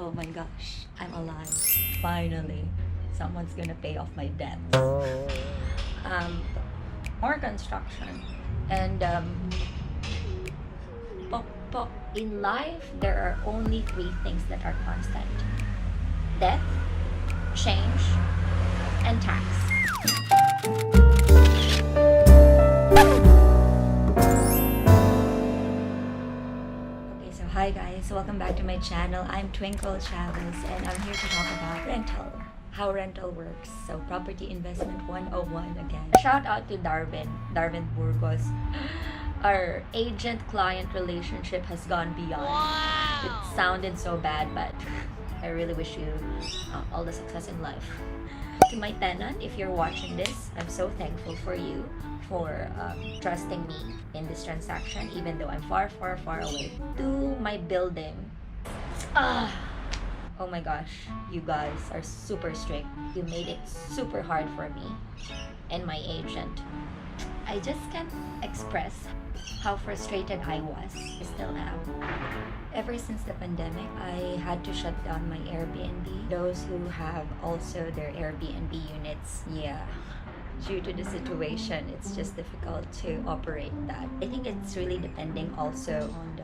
Oh my gosh, I'm alive. Finally, someone's gonna pay off my debts. More construction. And in life, there are only three things that are constant: death, change, and tax. Okay, so hi guys, welcome back to my channel. I'm Twinkle Chaves and I'm here to talk about rental. How rental works. So Property Investment 101 again. Shout out to Darwin Burgos. Our agent-client relationship has gone beyond. Wow. It sounded so bad, but I really wish you all the success in life. To my tenant, if you're watching this, I'm so thankful for you for trusting me in this transaction, even though I'm far away. To my building, oh my gosh, you guys are super strict. You made it super hard for me and my agent. I just can't express how frustrated I was. I still am. Ever since the pandemic, I had to shut down my Airbnb. Those who have also their Airbnb units, yeah, due to the situation, it's just difficult to operate that. I think it's really depending also on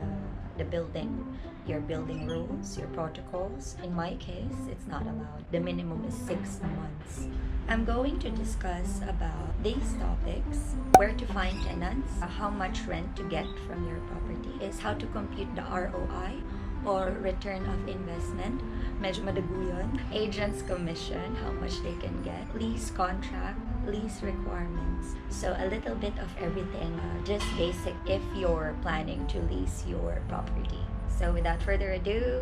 the building, your building rules, your protocols. In my case, it's not allowed. The minimum is 6 months. I'm going to discuss about these topics: where to find tenants, how much rent to get from your property, is how to compute the ROI or return of investment, medyo madaguyan, agent's commission, how much they can get, lease contract, lease requirements. So a little bit of everything, just basic if you're planning to lease your property. So without further ado,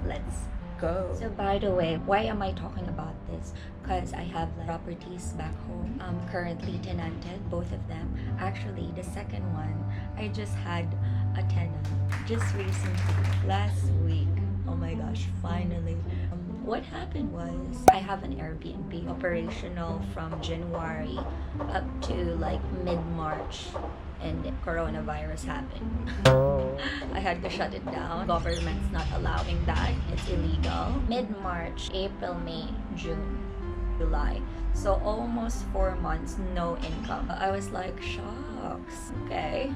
let's go. So by the way, why am I talking about this? Because I have properties back home. I'm currently tenanted, both of them. Actually, the second one, I just had a tenant just recently, last week. Oh my gosh, finally. What happened was, I have an Airbnb operational from January up to like mid-March, and coronavirus happened. I had to shut it down. Government's not allowing that. It's illegal. Mid-March, April, May, June, July. So almost 4 months, no income. I was like, shucks, okay.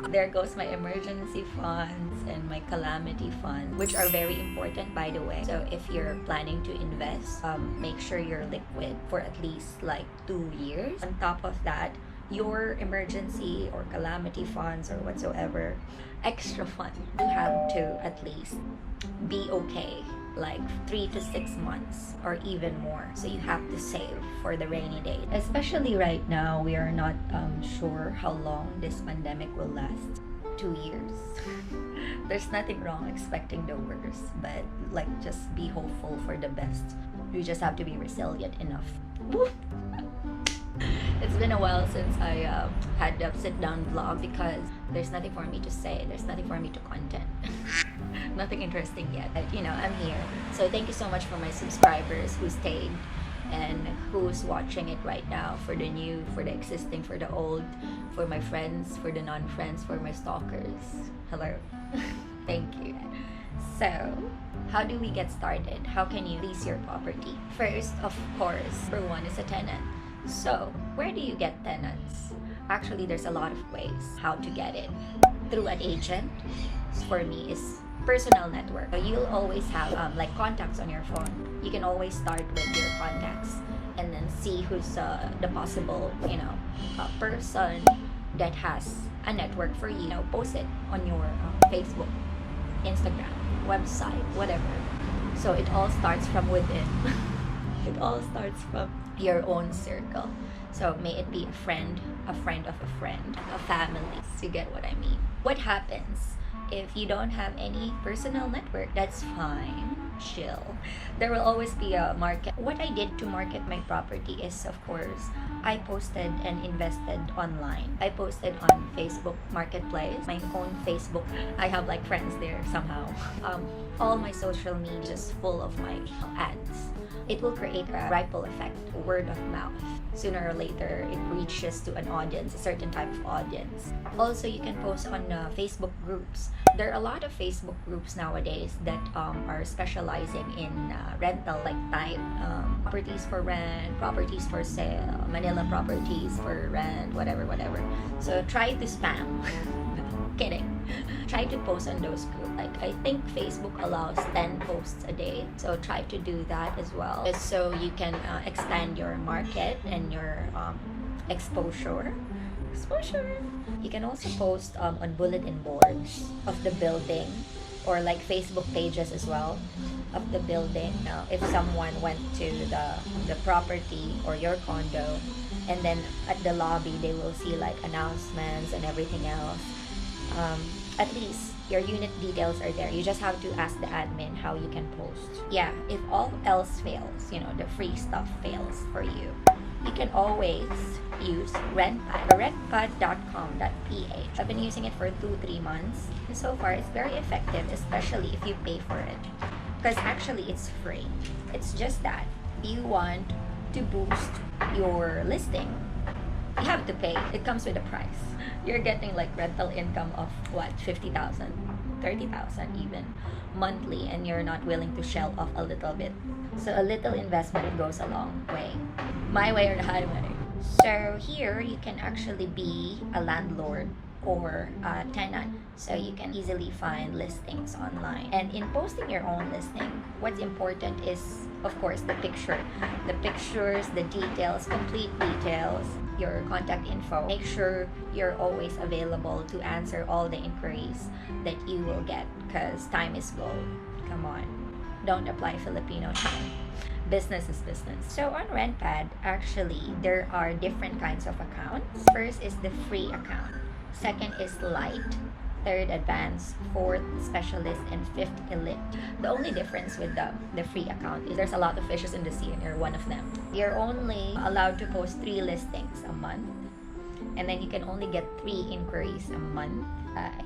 There goes my emergency funds and my calamity fund, which are very important, by the way. So if you're planning to invest, make sure you're liquid for at least like 2 years. On top of that, your emergency or calamity funds or whatsoever extra fund, you have to at least be okay like 3 to 6 months or even more. So you have to save for the rainy day. Especially right now, we are not sure how long this pandemic will last. 2 years. There's nothing wrong expecting the worst, but like just be hopeful for the best. You just have to be resilient enough. It's been a while since I had a sit-down vlog because there's nothing for me to say. There's nothing for me to content. Nothing interesting yet. But, you know, I'm here. So thank you so much for my subscribers who stayed and who's watching it right now, for the new, for the existing, for the old, for my friends, for the non-friends, for my stalkers. Hello. Thank you. So, how do we get started? How can you lease your property? First, of course, for one is a tenant. So, where do you get tenants? Actually, there's a lot of ways how to get it. Through an agent, for me, is personal network. So you'll always have like contacts on your phone. You can always start with your contacts and then see who's the possible, person that has a network for you. Post it on your Facebook, Instagram, website, whatever. So it all starts from within. It all starts from your own circle. So may it be a friend of a friend, a family. You get what I mean? What happens if you don't have any personal network? That's fine. Chill. There will always be a market. What I did to market my property is, of course, I posted and invested online. I posted on Facebook Marketplace, my own Facebook. I have like friends there somehow. All my social media is full of my ads. it will create a ripple effect, word of mouth. Sooner or later, it reaches to an audience, a certain type of audience. Also, you can post on Facebook groups. There are a lot of Facebook groups nowadays that are specializing in rental, like type properties for rent, properties for sale, Manila properties for rent, whatever. So try to spam. Kidding. Try to post on those groups. Like, I think Facebook allows 10 posts a day, so try to do that as well, just so you can expand your market and your exposure. You can also post on bulletin boards of the building, or like Facebook pages as well of the building. If someone went to the property or your condo, and then at the lobby they will see like announcements and everything else, at least your unit details are there. You just have to ask the admin how you can post. Yeah, if all else fails, the free stuff fails for you, you can always use rentpad, rentpad.com.ph. I've been using it for 2-3 months, and so far it's very effective, especially if you pay for it, because actually it's free. It's just that you want to boost your listing, you have to pay. It comes with a price. You're getting like rental income of what, 50,000, 30,000 even monthly, and you're not willing to shell off a little bit. So a little investment goes a long way. My way or the highway. So here you can actually be a landlord or a tenant, so you can easily find listings online. And in posting your own listing, what's important is, of course, the pictures, the details, complete details, your contact info. Make sure you're always available to answer all the inquiries that you will get, because time is gold. Come on, don't apply Filipino time. Business is business. So on RentPad, actually, there are different kinds of accounts. First is the free account. Second is light. Third, advanced. Fourth, specialist. And fifth, elite. The only difference with the free account is there's a lot of fishes in the sea, and you're one of them. You're only allowed to post 3 listings a month, and then you can only get 3 inquiries a month.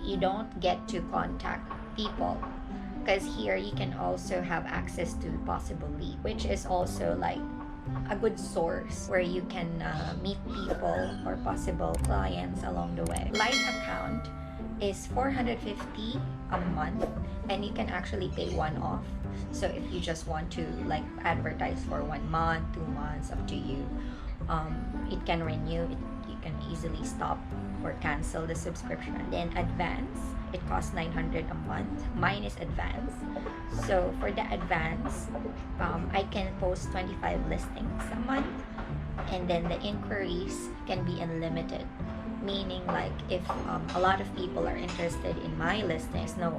You don't get to contact people, because here you can also have access to possible leads, which is also like a good source where you can meet people or possible clients along the way. Light account is 450 a month, and you can actually pay one off. So if you just want to like advertise for 1 month, 2 months, up to you, it can renew. You can easily stop or cancel the subscription. Then advance, it costs 900 a month. Mine is advance. So for the advance, I can post 25 listings a month, and then the inquiries can be unlimited. Meaning, like, if a lot of people are interested in my listings, no,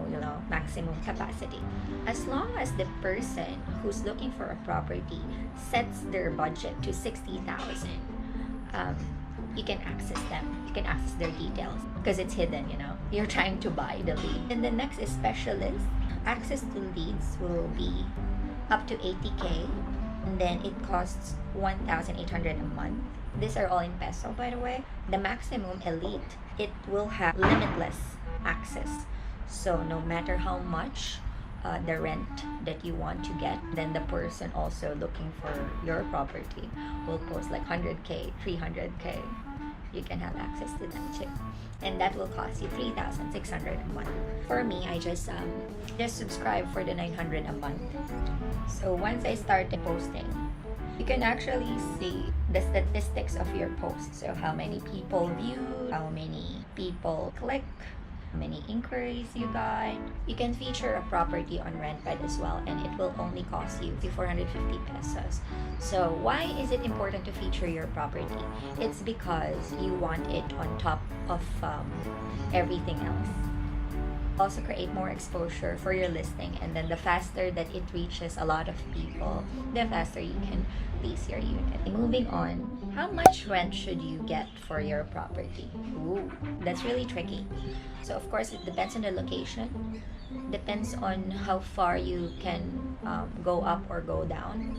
maximum capacity. As long as the person who's looking for a property sets their budget to 60,000, you can access them. You can access their details because it's hidden, You're trying to buy the lead. And the next is specialist. Access to leads will be up to 80K, and then it costs 1,800 a month. These are all in peso, by the way. The maximum elite, it will have limitless access. So no matter how much the rent that you want to get, then the person also looking for your property will post like 100K, 300K. You can have access to them too, and that will cost you 3,600 a month. For me, I just subscribe for the 900 a month. So once I started posting, you can actually see the statistics of your posts. So how many people view, how many people click, how many inquiries you got. You can feature a property on RentPad as well, and it will only cost you 450 pesos. So why is it important to feature your property? It's because you want it on top of everything else. Also create more exposure for your listing, and then the faster that it reaches a lot of people, the faster you can lease your unit. Moving on, how much rent should you get for your property? Ooh, that's really tricky. So of course it depends on the location, depends on how far you can go up or go down.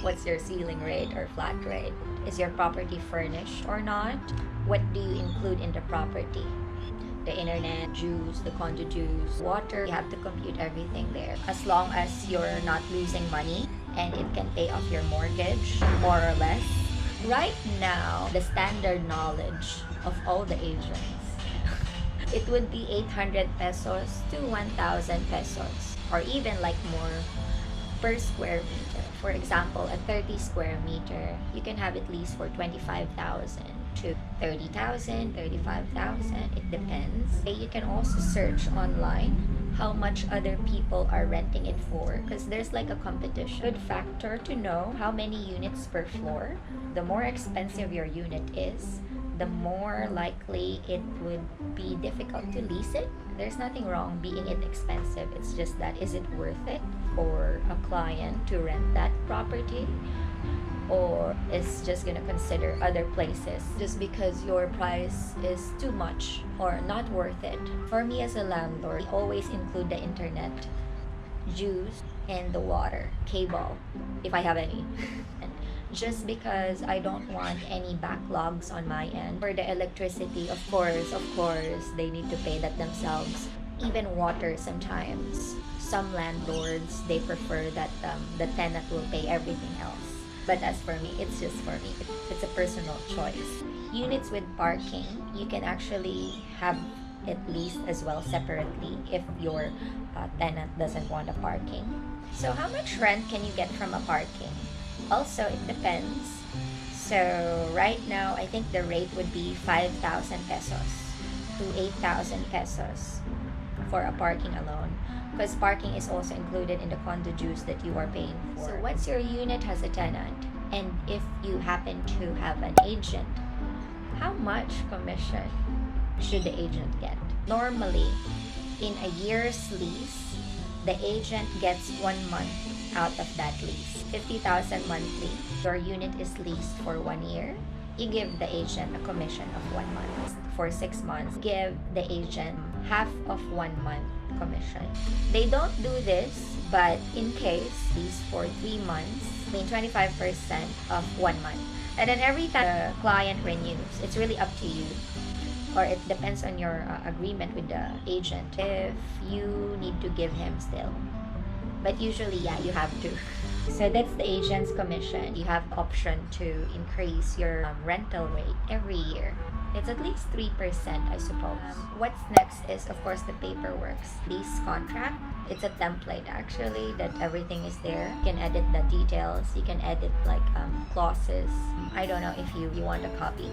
What's your ceiling rate or flat rate? Is your property furnished or not? What do you include in the property? the internet dues, the condo dues, water. You have to compute everything there. As long as you're not losing money and it can pay off your mortgage, more or less. Right now, the standard knowledge of all the agents, it would be 800 pesos to 1,000 pesos, or even like more per square meter. For example, a 30 square meter, you can have it leased for 25,000 to 30,000, 35,000. It depends. You can also search online how much other people are renting it for, because there's like a competition. Good factor to know how many units per floor. The more expensive your unit is, the more likely it would be difficult to lease it. There's nothing wrong being it expensive. It's just that, is it worth it for a client to rent that property? Or is just gonna consider other places just because your price is too much or not worth it? For me as a landlord, I always include the internet, dues, and the water, cable, if I have any. Just because I don't want any backlogs on my end. For the electricity, of course, they need to pay that themselves. Even water sometimes. Some landlords, they prefer that the tenant will pay everything else. But as for me, it's just for me. It's a personal choice. Units with parking, you can actually have it leased as well separately if your tenant doesn't want a parking. So how much rent can you get from a parking? Also, it depends. So right now, I think the rate would be 5,000 pesos to 8,000 pesos for a parking alone, because parking is also included in the condo dues that you are paying for. So once your unit has a tenant, and if you happen to have an agent, how much commission should the agent get? Normally, in a year's lease, the agent gets 1 month out of that lease. 50,000 monthly. Your unit is leased for 1 year. You give the agent a commission of 1 month. For 6 months, give the agent half of 1 month commission. They don't do this, but in case lease for 3 months, 25% of 1 month. And then every time the client renews, it's really up to you, or it depends on your agreement with the agent if you need to give him still. But usually, yeah, you have to. So that's the agent's commission. You have option to increase your rental rate every year. It's at least 3%, I suppose. What's next is, of course, the paperwork. Lease contract. It's a template, actually, that everything is there. You can edit the details. You can edit, like, clauses. I don't know if you want a copy.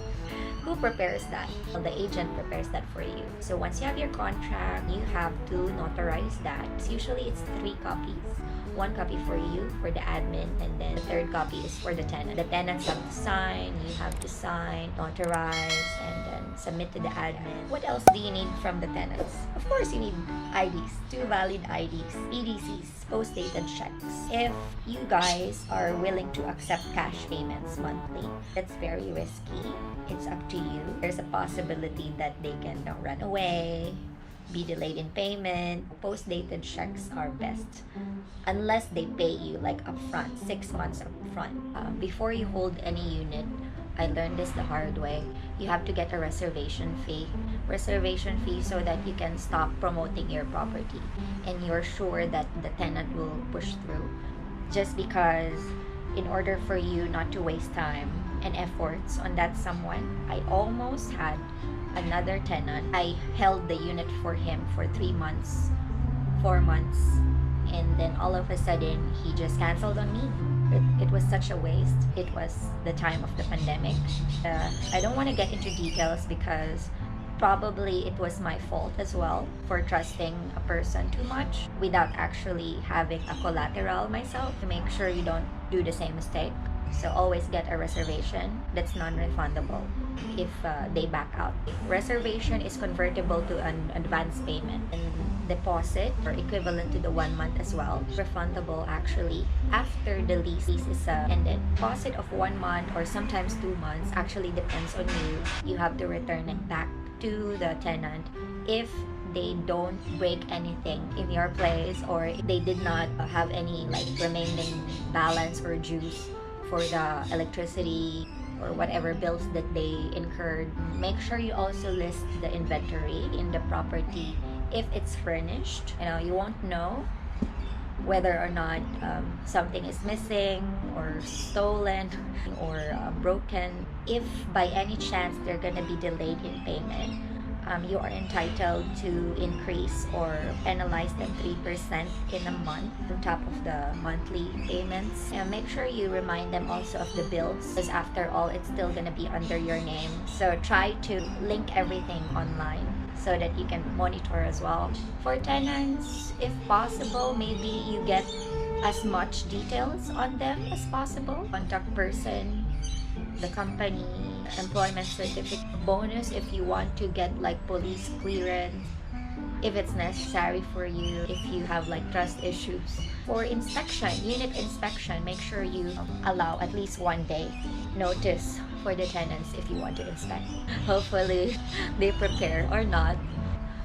Who prepares that? Well, the agent prepares that for you. So once you have your contract, you have to notarize that. Usually, it's 3 copies. 1 copy for you, for the admin, and then the 3rd copy is for the tenant. The tenants have to sign, you have to sign, notarize, and then submit to the admin. What else do you need from the tenants? Of course, you need IDs, 2 valid IDs, EDCs, post-dated checks. If you guys are willing to accept cash payments monthly, that's very risky. It's up to you. There's a possibility that they can run away, be delayed in payment. Post-dated checks are best unless they pay you like upfront, 6 months upfront. Before you hold any unit, I learned this the hard way. You have to get a reservation fee. Reservation fee so that you can stop promoting your property and you're sure that the tenant will push through. Just because in order for you not to waste time and efforts on that someone, I almost had another tenant. I held the unit for him for 3 months, 4 months, and then all of a sudden he just canceled on me. It was such a waste. It was the time of the pandemic. I don't want to get into details because probably it was my fault as well for trusting a person too much without actually having a collateral myself to make sure you don't do the same mistake. So always get a reservation that's non-refundable if they back out. Reservation is convertible to an advance payment, and deposit or equivalent to the 1 month as well. Refundable actually after the lease is ended. Deposit of 1 month or sometimes 2 months actually depends on you. You have to return it back to the tenant if they don't break anything in your place or they did not have any like remaining balance or dues for the electricity, or whatever bills that they incurred. Make sure you also list the inventory in the property if it's furnished. You won't know whether or not something is missing or stolen or broken. If by any chance they're gonna be delayed in payment, you are entitled to increase or penalize them 3% in a month on top of the monthly payments. And make sure you remind them also of the bills, because after all, it's still gonna be under your name. So try to link everything online so that you can monitor as well. For tenants, if possible, maybe you get as much details on them as possible. Contact person, the company, employment certificate, bonus if you want to get like police clearance, if it's necessary for you, if you have like trust issues. For inspection, unit inspection, make sure you allow at least 1 day notice for the tenants if you want to inspect. Hopefully they prepare or not.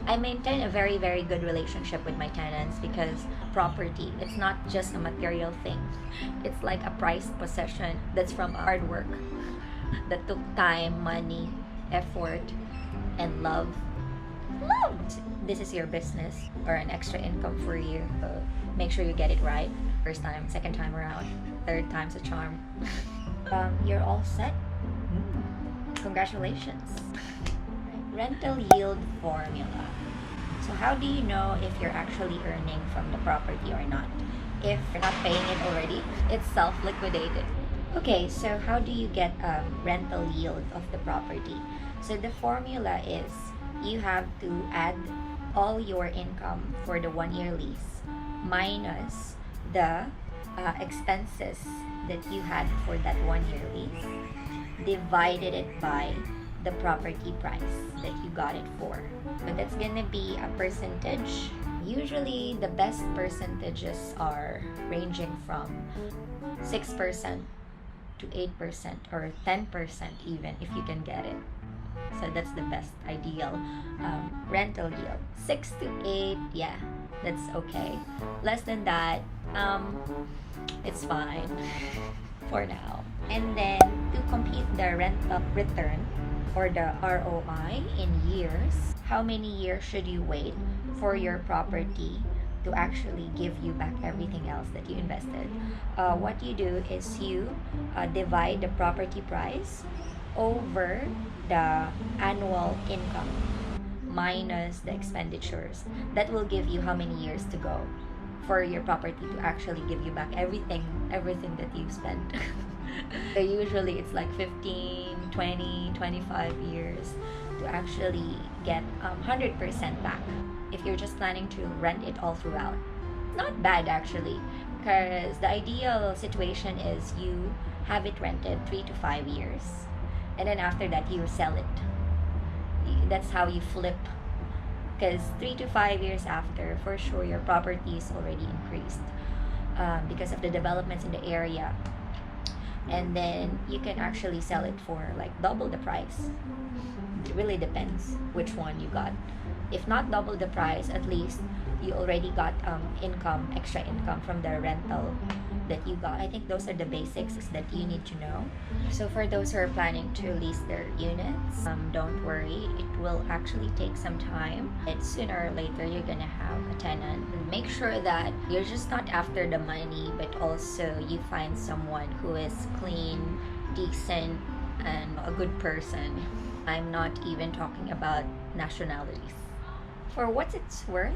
I maintain a very, very good relationship with my tenants because property, it's not just a material thing. It's like a prized possession that's from hard work that took time, money, effort, and love. This is your business or an extra income for you. Make sure you get it right. First time, second time around, third time's a charm. You're all set. Congratulations. Rental yield formula. So how do you know if you're actually earning from the property or not? If you're not paying it already, it's self-liquidated. Okay, so how do you get a rental yield of the property? So the formula is you have to add all your income for the 1-year lease minus the expenses that you had for that 1-year lease, divided it by the property price that you got it for. But that's gonna be a percentage. Usually the best percentages are ranging from 6% to 8% or 10% even if you can get it. So that's the best ideal rental yield. 6 to 8, yeah, that's okay. Less than that, it's fine for now. And then to compute the rental return or the ROI in years, how many years should you wait for your property to actually give you back everything else that you invested? What you do is you divide the property price over the annual income minus the expenditures. That will give you how many years to go for your property to actually give you back everything that you spent. So usually it's like 15, 20, 25 years to actually get 100% back if you're just planning to rent it all throughout. Not bad actually, because the ideal situation is you have it rented 3 to 5 years, and then after that you sell it. That's how you flip, because 3 to 5 years after, for sure your property is already increased because of the developments in the area, and then you can actually sell it for like double the price. It really depends which one you got. If not double the price, at least you already got extra income from the rental that you got. I think those are the basics that you need to know. So for those who are planning to lease their units, don't worry, it will actually take some time, and sooner or later you're gonna have a tenant. Make sure that you're just not after the money, but also you find someone who is clean, decent, and a good person. I'm not even talking about nationalities. For what it's worth,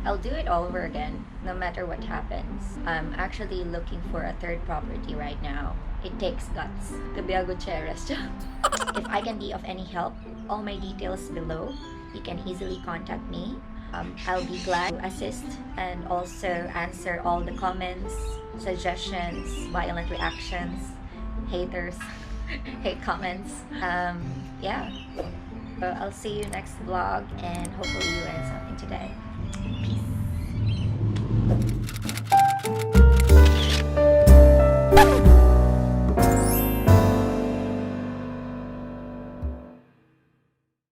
I'll do it all over again, no matter what happens. I'm actually looking for a third property right now. It takes guts to be a good chairist. If I can be of any help, all my details below. You can easily contact me. I'll be glad to assist and also answer all the comments, suggestions, violent reactions, haters, hate comments. Yeah. So I'll see you next vlog, and hopefully you learned something today. Peace.